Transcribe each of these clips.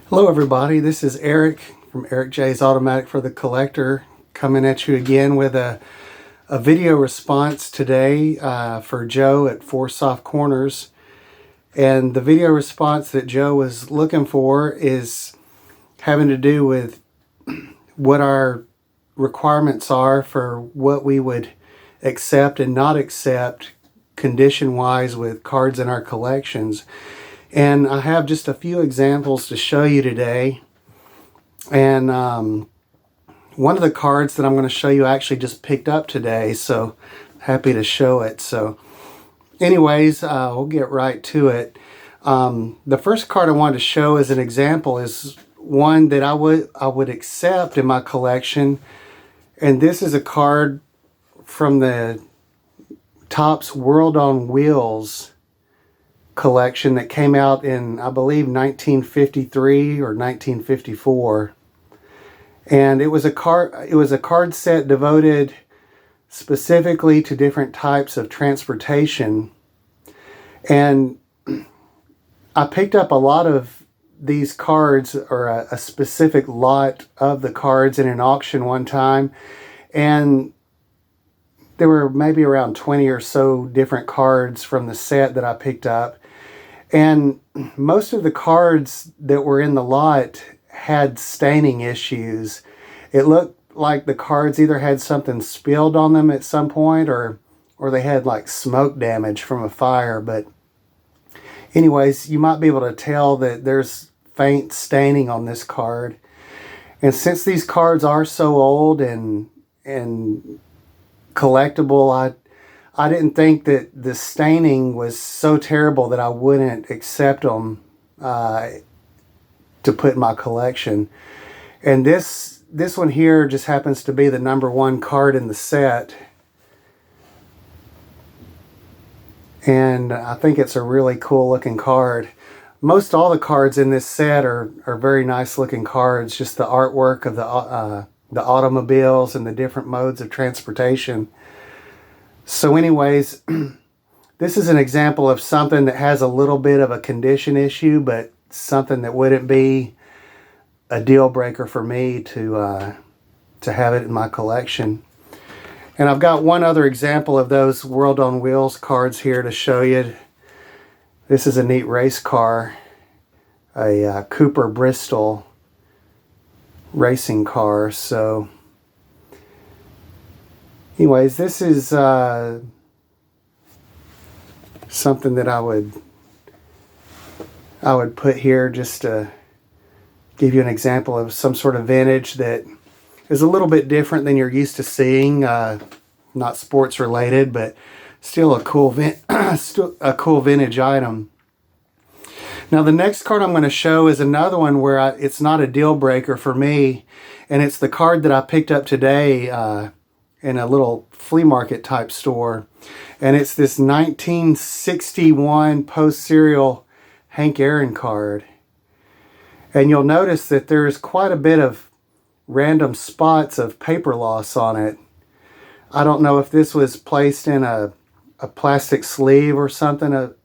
Hello everybody, this is Eric from Eric J's Automatic for the Collector, coming at you again with a video response today for Joe at Four Soft Corners. And the video response that Joe was looking for is having to do with what our requirements are for what we would accept and not accept condition-wise with cards in our collections. And I have just a few examples to show you today. And one of the cards that I'm going to show you I actually just picked up today, so happy to show it. So anyways, we'll get right to it. The first card I wanted to show as an example is one that I would accept in my collection. And this is a card from the Topps World on Wheels collection that came out in, I believe, 1953 or 1954. And it was a card set devoted specifically to different types of transportation. And I picked up a lot of these cards, or a specific lot of the cards, in an auction one time. And there were maybe around 20 or so different cards from the set that I picked up. And most of the cards that were in the lot had staining issues. It looked like the cards either had something spilled on them at some point, or they had like smoke damage from a fire. But anyways, you might be able to tell that there's faint staining on this card. And since these cards are so old and collectible, I didn't think that the staining was so terrible that I wouldn't accept them to put in my collection. And this one here just happens to be the #1 card in the set. And I think it's a really cool looking card. Most all the cards in this set are very nice looking cards. Just the artwork of the automobiles and the different modes of transportation. So anyways, this is an example of something that has a little bit of a condition issue, but something that wouldn't be a deal breaker for me to have it in my collection. And I've got one other example of those World on Wheels cards here to show you. This is a neat race car, a Cooper Bristol racing car. So anyways, this is something that I would put here just to give you an example of some sort of vintage that is a little bit different than you're used to seeing. Not sports related, but still a cool vintage item. Now the next card I'm going to show is another one where it's not a deal breaker for me, and it's the card that I picked up today in a little flea market type store. And it's this 1961 post-serial Hank Aaron card. And you'll notice that there's quite a bit of random spots of paper loss on it. I don't know if this was placed in a plastic sleeve or something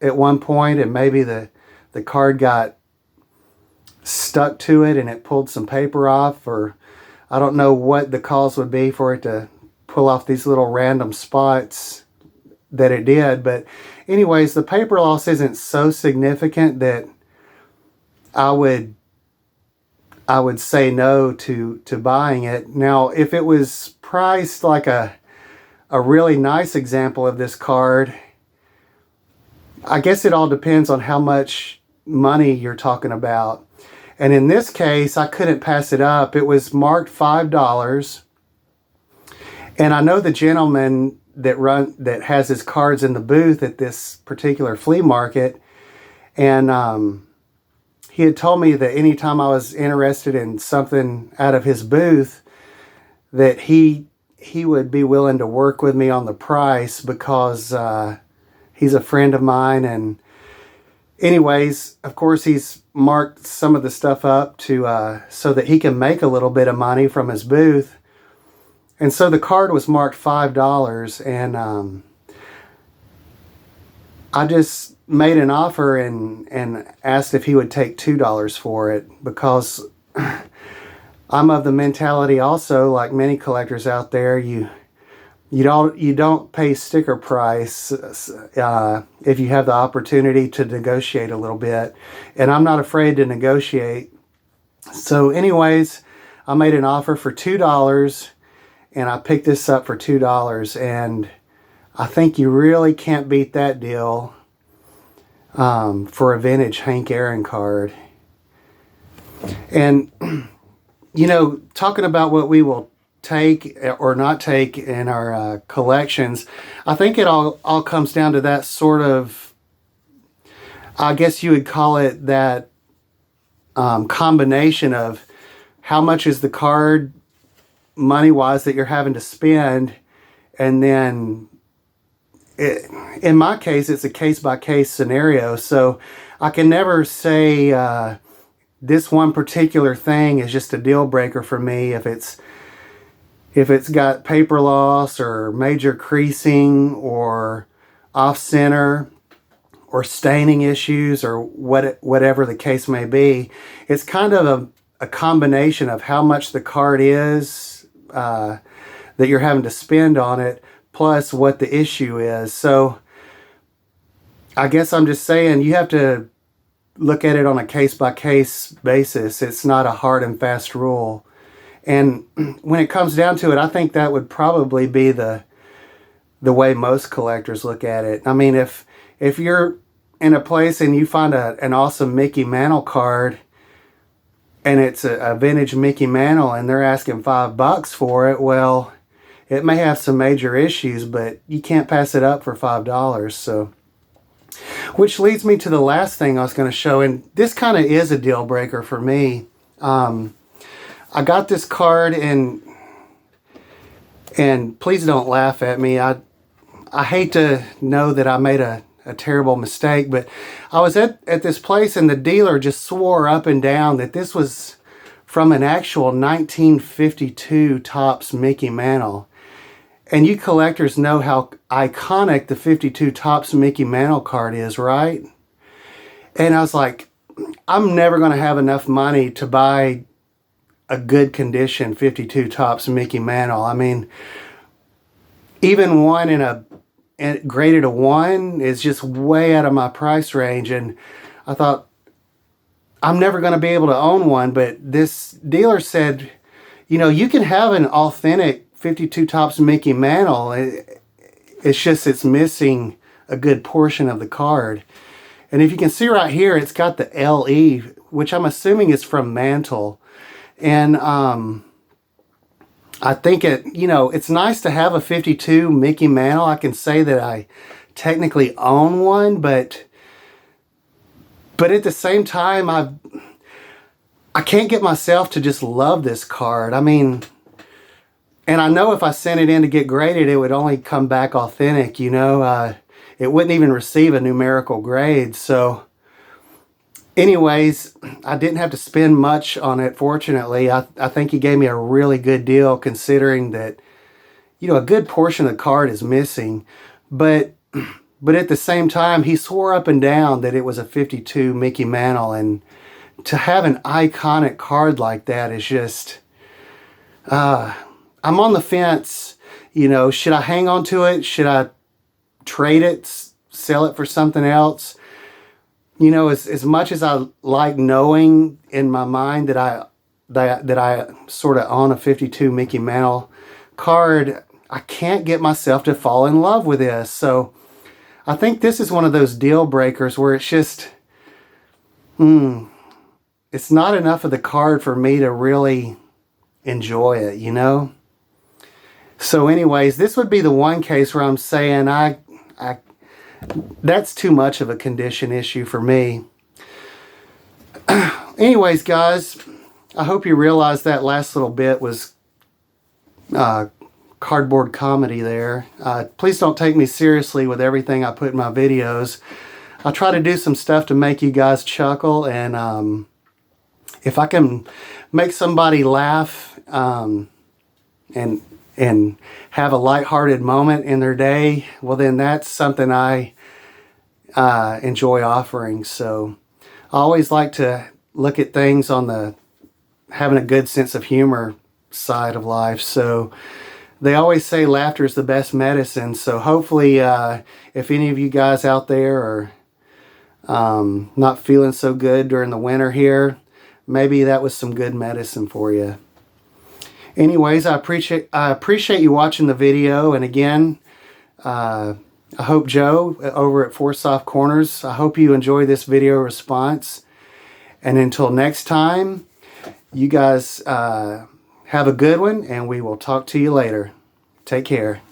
at one point, and maybe the card got stuck to it and it pulled some paper off, or I don't know what the cause would be for it to pull off these little random spots that it did. But anyways, the paper loss isn't so significant that I would say no to buying it. Now, if it was priced like a really nice example of this card, I guess it all depends on how much money you're talking about. And in this case, I couldn't pass it up. It was marked $5. And I know the gentleman that has his cards in the booth at this particular flea market. And he had told me that anytime I was interested in something out of his booth, that he would be willing to work with me on the price, because he's a friend of mine. And anyways, of course, he's marked some of the stuff up to so that he can make a little bit of money from his booth. And so the card was marked $5, and I just made an offer and asked if he would take $2 for it, because I'm of the mentality also, like many collectors out there, you don't pay sticker price if you have the opportunity to negotiate a little bit, and I'm not afraid to negotiate. So anyways, I made an offer for $2, and I picked this up for $2, and I think you really can't beat that deal for a vintage Hank Aaron card. And you know, talking about what we will take or not take in our collections, I think it all comes down to that sort of, I guess you would call it that combination of how much is the card money-wise that you're having to spend, and then in my case, it's a case-by-case scenario. So I can never say this one particular thing is just a deal breaker for me. If it's got paper loss or major creasing or off center or staining issues or whatever the case may be, it's kind of a combination of how much the card is that you're having to spend on it, plus what the issue is. So I guess I'm just saying you have to look at it on a case-by-case basis. It's not a hard and fast rule. And when it comes down to it, I think that would probably be the way most collectors look at it. I mean, if you're in a place and you find an awesome Mickey Mantle card, and it's a vintage Mickey Mantle, and they're asking $5 for it, well, it may have some major issues, but you can't pass it up for $5. So, which leads me to the last thing I was going to show, and this kind of is a deal breaker for me. I got this card, and please don't laugh at me. I hate to know that I made a terrible mistake, but I was at this place, and the dealer just swore up and down that this was from an actual 1952 Topps Mickey Mantle. And you collectors know how iconic the 52 Topps Mickey Mantle card is, right? And I was like, I'm never going to have enough money to buy a good condition 52 Topps Mickey Mantle. I mean, even one graded a 1 is just way out of my price range. And I thought, I'm never going to be able to own one. But this dealer said, you know, you can have an authentic 52 Topps Mickey Mantle. It's just it's missing a good portion of the card. And if you can see right here, it's got the LE, which I'm assuming is from Mantle. And I think it's nice to have a 52 Mickey Mantle. I can say that I technically own one, but at the same time, I can't get myself to just love this card. I mean, and I know if I sent it in to get graded, it would only come back authentic, you know. It wouldn't even receive a numerical grade. So anyways, I didn't have to spend much on it, fortunately. I think he gave me a really good deal, considering that, you know, a good portion of the card is missing. But at the same time, he swore up and down that it was a 52 Mickey Mantle. And to have an iconic card like that is just... I'm on the fence, you know. Should I hang on to it? Should I trade it, sell it for something else? You know, as much as I like knowing in my mind that I sort of own a 52 Mickey Mantle card, I can't get myself to fall in love with this. So I think this is one of those deal breakers where it's just, it's not enough of the card for me to really enjoy it, you know. So anyways, this would be the one case where I'm saying that's too much of a condition issue for me. Anyways, guys, I hope you realized that last little bit was cardboard comedy there. Please don't take me seriously with everything I put in my videos. I try to do some stuff to make you guys chuckle, and if I can make somebody laugh and have a lighthearted moment in their day, well, then that's something I enjoy offering. So I always like to look at things on the having a good sense of humor side of life. So they always say laughter is the best medicine. So hopefully, if any of you guys out there are not feeling so good during the winter here, maybe that was some good medicine for you. Anyways, I appreciate you watching the video. And again, I hope Joe over at Four Soft Corners, I hope you enjoy this video response. And until next time, you guys have a good one, and we will talk to you later. Take care.